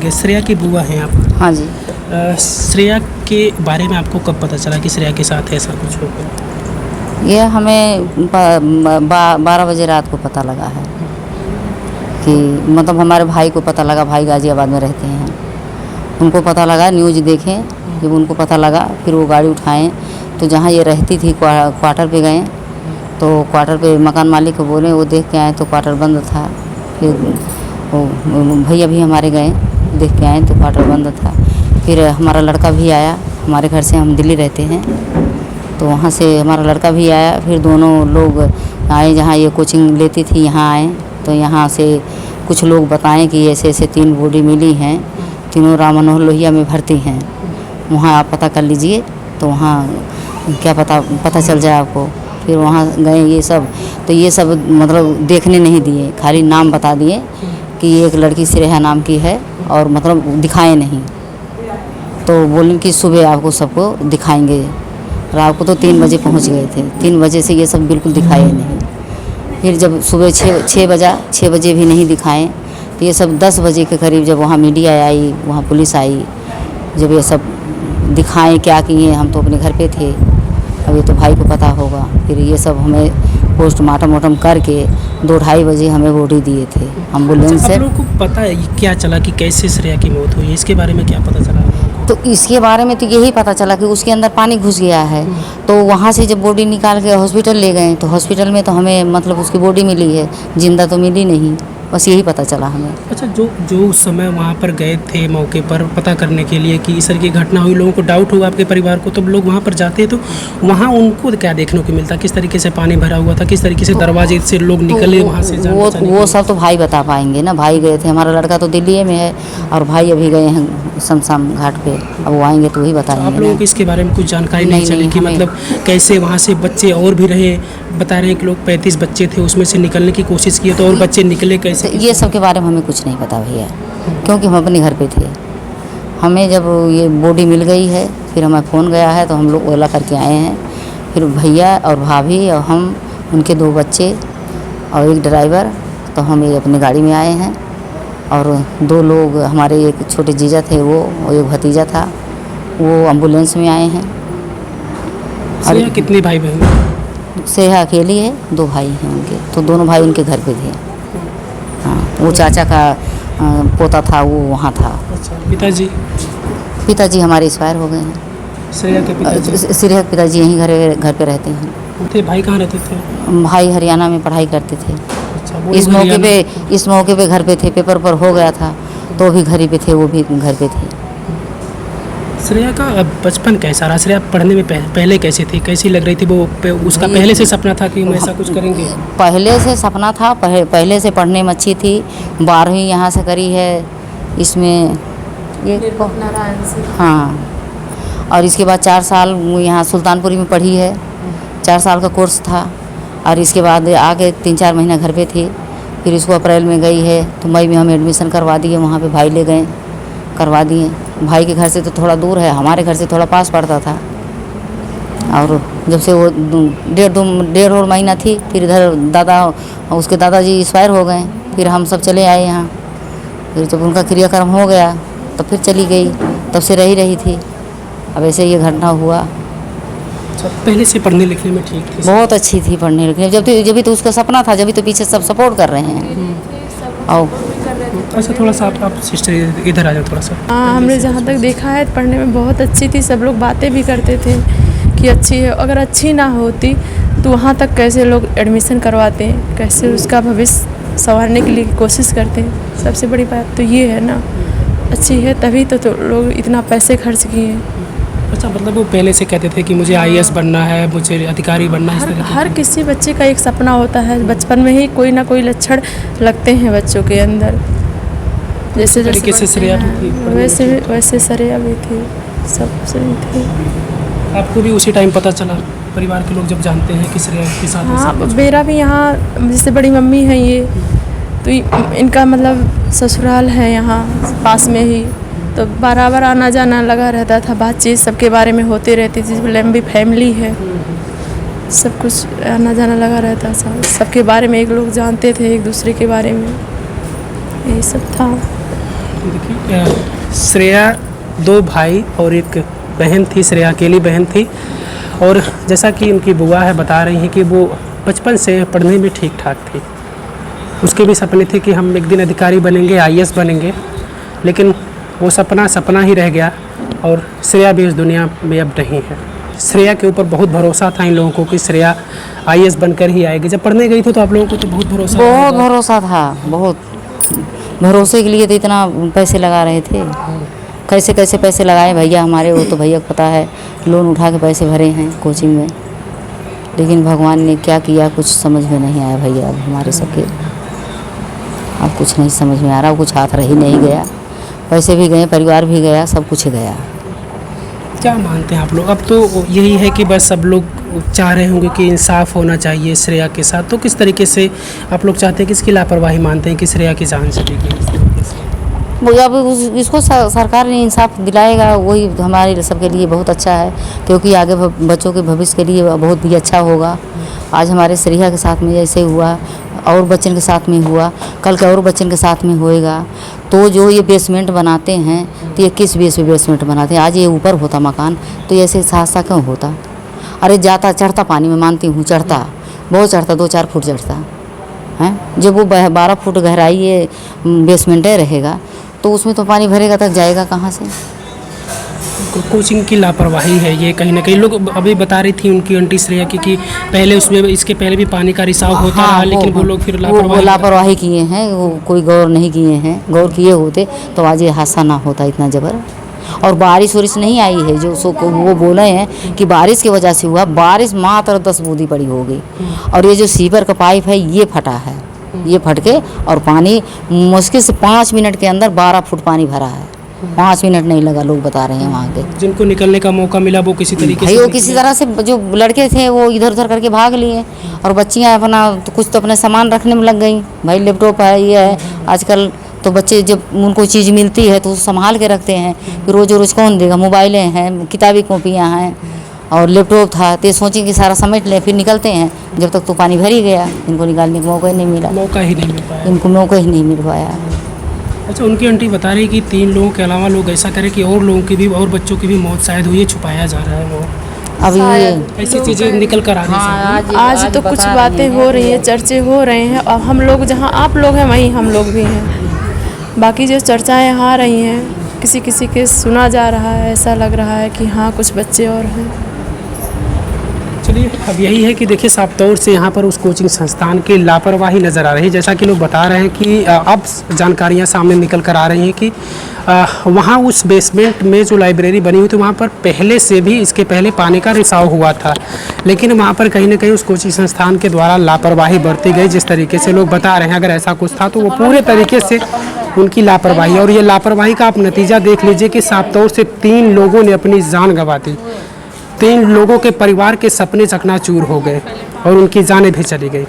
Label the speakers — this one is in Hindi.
Speaker 1: श्रेया की बुआ हैं आप।
Speaker 2: हाँ जी।
Speaker 1: श्रेया के बारे में आपको कब पता चला कि श्रेया के साथ ऐसा कुछ हो गया?
Speaker 2: ये हमें 12 बजे रात को पता लगा है कि मतलब हमारे भाई को पता लगा, भाई गाजियाबाद में रहते हैं, उनको पता लगा, न्यूज़ देखें, जब उनको पता लगा फिर वो गाड़ी उठाएं तो जहाँ ये रहती थी क्वार्टर पे गए, तो क्वार्टर पे मकान मालिक को बोले, वो देख के आए तो क्वार्टर बंद था। फिर वो भैया भी हमारे गए, देख के आए तो क्वार्टर बंद था। फिर हमारा लड़का भी आया, हमारे घर से हम दिल्ली रहते हैं, तो वहाँ से हमारा लड़का भी आया। फिर दोनों लोग आए जहाँ ये कोचिंग लेती थी, यहाँ आए तो यहाँ से कुछ लोग बताएं कि ऐसे ऐसे 3 बॉडी मिली हैं, तीनों राम मनोहर लोहिया में भर्ती हैं, वहाँ आप पता कर लीजिए, तो वहाँ क्या पता चल जाए आपको। फिर वहाँ गए ये सब, तो ये सब मतलब देखने नहीं दिए, खाली नाम बता दिए कि एक लड़की श्रेया नाम की है और मतलब दिखाए नहीं। तो बोलें कि सुबह आपको सबको दिखाएंगे। रात को तो 3 बजे पहुंच गए थे, 3 बजे से ये सब बिल्कुल दिखाए नहीं। फिर जब सुबह 6 बजे भी नहीं दिखाएं, तो ये सब 10 बजे के करीब जब वहाँ मीडिया आई, वहाँ पुलिस आई, जब ये सब दिखाएं क्या किए, हम तो अपने घर पे थे, अब ये तो भाई को पता होगा। फिर ये सब हमें पोस्टमार्टम करके 2-2:30 बजे हमें बॉडी दिए थे एम्बुलेंस से।
Speaker 1: आप लोगों को पता है क्या चला कि कैसे श्रेया की मौत हुई, इसके बारे में क्या पता चला?
Speaker 2: तो इसके बारे में तो यही पता चला कि उसके अंदर पानी घुस गया है, तो वहाँ से जब बॉडी निकाल के हॉस्पिटल ले गए, तो हॉस्पिटल में तो हमें मतलब उसकी बॉडी मिली है, जिंदा तो मिली नहीं, बस यही पता चला हमें।
Speaker 1: अच्छा, जो उस समय वहाँ पर गए थे मौके पर पता करने के लिए कि इस तरह की घटना हुई, लोगों को डाउट हुआ आपके परिवार को, तो लोग वहाँ पर जाते हैं तो वहाँ उनको क्या देखने को मिलता, किस तरीके से पानी भरा हुआ था, किस तरीके से दरवाजे से लोग निकले वहाँ से?
Speaker 2: वो सब तो भाई बता पाएंगे ना, भाई गए थे, हमारा लड़का तो दिल्ली में है और भाई अभी गए हैं शमशान घाट पे, अब वो आएंगे तो वही बताएंगे।
Speaker 1: आप लोगों को इसके बारे में कुछ जानकारी नहीं चली कि मतलब कैसे वहाँ से बच्चे और भी रहे? बता रहे हैं कि लोग 35 बच्चे थे, उसमें से निकलने की कोशिश की तो और बच्चे निकले कैसे?
Speaker 2: ये सब के बारे में हमें कुछ नहीं पता भैया, क्योंकि हम अपने घर पे थे। हमें जब ये बॉडी मिल गई है, फिर हमें फ़ोन गया है तो हम लोग ओला करके आए हैं। फिर भैया और भाभी और हम, उनके 2 बच्चे और एक ड्राइवर, तो हम ये अपनी गाड़ी में आए हैं। और 2 लोग हमारे, एक छोटे जीजा थे वो, और एक भतीजा था, वो एम्बुलेंस में आए हैं।
Speaker 1: और कितने भाई बहन?
Speaker 2: श्रेया अकेली है, 2 भाई हैं उनके, तो दोनों भाई उनके घर पे थे। हाँ, वो चाचा का पोता था, वो वहाँ था।
Speaker 1: पिताजी?
Speaker 2: पिताजी हमारे एक्सपायर हो गए हैं।
Speaker 1: श्रेया के पिताजी?
Speaker 2: श्रेया के पिताजी यहीं घर पे रहते हैं।
Speaker 1: थे भाई कहाँ रहते थे?
Speaker 2: भाई हरियाणा में पढ़ाई करते थे।
Speaker 1: अच्छा,
Speaker 2: इस मौके पे घर पे थे, पेपर पर हो गया था तो भी घर पे थे, वो भी घर पे थे।
Speaker 1: श्रेया का बचपन कैसा रहा? श्रेया पढ़ने में पहले कैसी थी, कैसी लग रही थी वो? उसका पहले से सपना था कि हम ऐसा कुछ करेंगे?
Speaker 2: पहले से सपना था, पहले से पढ़ने में अच्छी थी। 12वीं यहाँ से करी है, इसमें ये नारायण से। हाँ, और इसके बाद 4 साल यहाँ सुल्तानपुरी में पढ़ी है, 4 साल का कोर्स था। और इसके बाद आके 3-4 महीना घर पे थी। फिर इसको अप्रैल में गई है तो मई में हम एडमिशन करवा दिए, वहाँ पे भाई ले गए, करवा दिए। भाई के घर से तो थोड़ा दूर है, हमारे घर से थोड़ा पास पड़ता था। और जब से वो 1.5 महीना थी, फिर इधर उसके दादाजी एक्सपायर हो गए, फिर हम सब चले आए यहाँ। फिर जब उनका क्रियाक्रम हो गया तो फिर चली गई, तब से रही थी। अब ऐसे ये घटना हुआ।
Speaker 1: पहले से पढ़ने लिखने में ठीक थी?
Speaker 2: बहुत अच्छी थी पढ़ने लिखने, जब भी तो उसका सपना था, जब भी तो पीछे सब सपोर्ट कर रहे हैं। और
Speaker 1: अच्छा, थोड़ा सा आप सिस्टर इधर आ जाओ थोड़ा सा।
Speaker 3: हाँ, हमने जहाँ तक देखा है पढ़ने में बहुत अच्छी थी, सब लोग बातें भी करते थे कि अच्छी है। अगर अच्छी ना होती तो वहाँ तक कैसे लोग एडमिशन करवाते हैं, कैसे उसका भविष्य संवारने के लिए कोशिश करते हैं। सबसे बड़ी बात तो ये है ना, अच्छी है तभी तो लोग इतना पैसे खर्च किए।
Speaker 1: अच्छा, मतलब वो पहले से कहते थे कि मुझे IAS बनना है, मुझे अधिकारी बनना है?
Speaker 3: हर किसी बच्चे का एक सपना होता है, बचपन में ही कोई ना कोई लक्षण लगते हैं बच्चों के अंदर। जैसे
Speaker 1: तरीके से श्रेया भी थी,
Speaker 3: वैसे श्रेया भी थी, सब सही थी।
Speaker 1: आपको भी उसी टाइम पता चला, परिवार के लोग जब जानते हैं कि श्रेया के साथ?
Speaker 3: हाँ, मेरा भी यहाँ, जैसे बड़ी मम्मी है ये, तो इनका मतलब ससुराल है यहाँ पास में ही, तो बराबर आना जाना लगा रहता था, बातचीत सबके बारे में होती रहती थी। लंबी फैमिली है, सब कुछ आना जाना लगा रहता था, सबके बारे में एक लोग जानते थे एक दूसरे के बारे में, यही सब था।
Speaker 1: देखिए श्रेया 2 भाई और एक बहन थी, श्रेया अकेली बहन थी। और जैसा कि उनकी बुआ है बता रही हैं कि वो बचपन से पढ़ने में ठीक ठाक थी। उसके भी सपने थे कि हम एक दिन अधिकारी बनेंगे, आईएएस बनेंगे, लेकिन वो सपना ही रह गया और श्रेया भी इस दुनिया में अब नहीं है। श्रेया के ऊपर बहुत भरोसा था इन लोगों को कि श्रेया आईएएस बनकर ही आएगी। जब पढ़ने गई थी तो आप लोगों को तो बहुत भरोसा
Speaker 2: था, बहुत भरोसे के लिए तो इतना पैसे लगा रहे थे। कैसे कैसे पैसे लगाए भैया हमारे, वो तो भैया को पता है, लोन उठा के पैसे भरे हैं कोचिंग में। लेकिन भगवान ने क्या किया कुछ समझ में नहीं आया भैया। अब हमारे सबके अब कुछ नहीं समझ में आ रहा, कुछ हाथ रह ही नहीं गया। पैसे भी गए, परिवार भी गया, सब कुछ गया।
Speaker 1: क्या मानते हैं आप लोग? अब तो यही है कि बस सब लोग चाह रहे होंगे कि इंसाफ होना चाहिए श्रेया के साथ। तो किस तरीके से आप लोग चाहते हैं कि इसकी लापरवाही मानते हैं कि श्रेया की जान चली गई?
Speaker 2: वो अब इसको सरकार ने इंसाफ दिलाएगा, वही हमारे सबके लिए बहुत अच्छा है, क्योंकि आगे बच्चों के भविष्य के लिए बहुत भी अच्छा होगा। आज हमारे श्रेया के साथ में जैसे हुआ और बच्चन के साथ में हुआ, कल के और बच्चन के साथ में होएगा। तो जो ये बेसमेंट बनाते हैं तो ये किस बेस पे बेसमेंट बनाते हैं? आज ये ऊपर होता मकान तो ऐसे हादसा क्यों होता? अरे जाता चढ़ता पानी में, मानती हूँ चढ़ता, बहुत चढ़ता, 2-4 फुट चढ़ता है। जब वो 12 फुट गहराई ये बेसमेंट रहेगा तो उसमें तो पानी भरेगा, तक जाएगा कहाँ से?
Speaker 1: कोचिंग की लापरवाही है ये कहीं ना कहीं। लोग अभी बता रही थी उनकी आंटी श्रेया की कि पहले उसमें इसके पहले भी पानी का रिसाव होता रहा, लेकिन वो लोग फिर
Speaker 2: लापरवाही किए हैं, वो कोई गौर नहीं किए हैं। गौर किए होते तो आज ये हादसा ना होता इतना जबर। और बारिश वारिश नहीं आई है जो वो बोले हैं कि बारिश की वजह से हुआ। बारिश मात्र 10 बूंदी पड़ी होगी और ये जो सीवर का पाइप है ये फटा है, ये फट के और पानी मुश्किल से 5 मिनट के अंदर 12 फुट पानी भरा है। 5 मिनट नहीं लगा, लोग बता रहे हैं वहाँ के।
Speaker 1: जिनको निकलने का मौका मिला वो किसी तरीके
Speaker 2: से किसी तरह से जो लड़के थे वो इधर उधर करके भाग लिए और बच्चियाँ अपना तो कुछ तो अपने सामान रखने में लग गई। भाई लैपटॉप है, ये है। आजकल तो बच्चे जब उनको चीज़ मिलती है तो संभाल के रखते हैं, रोज़ रोज़ कौन देगा? मोबाइलें हैं, किताबी कॉपियाँ हैं और लैपटॉप था, तो सोचें कि सारा समेट लें फिर निकलते हैं। जब तक तो पानी भर ही गया, इनको निकालने का मौका ही नहीं मिला, इनको मौका ही नहीं मिल पाया।
Speaker 1: अच्छा, उनकी आंटी बता रही कि 3 लोगों के अलावा लोग ऐसा करें कि और लोगों की भी और बच्चों की भी मौत शायद हुई है, छुपाया जा रहा है वो।
Speaker 2: अब ये
Speaker 1: ऐसी चीज़ें निकल कर आ रही हैं।
Speaker 3: आज तो कुछ बातें हो रही हैं, चर्चे हो रहे हैं और हम लोग जहाँ आप लोग हैं वहीं हम लोग भी हैं। बाकी जो चर्चाएँ आ रही हैं किसी किसी के सुना जा रहा है, ऐसा लग रहा है कि हाँ कुछ बच्चे और हैं।
Speaker 1: चलिए, अब यही है कि देखिए साफ तौर से यहाँ पर उस कोचिंग संस्थान की लापरवाही नज़र आ रही है। जैसा कि लोग बता रहे हैं कि अब जानकारियाँ सामने निकल कर आ रही हैं कि वहाँ उस बेसमेंट में जो लाइब्रेरी बनी हुई थी वहाँ पर पहले से भी इसके पहले पानी का रिसाव हुआ था, लेकिन वहाँ पर कहीं ना कहीं उस कोचिंग संस्थान के द्वारा लापरवाही बरती गई। जिस तरीके से लोग बता रहे हैं अगर ऐसा कुछ था तो वो पूरे तरीके से उनकी लापरवाही, और ये लापरवाही का आप नतीजा देख लीजिए कि साफ तौर से 3 लोगों ने अपनी जान गंवा दी। 3 लोगों के परिवार के सपने चकनाचूर हो गए और उनकी जानें भी चली गई।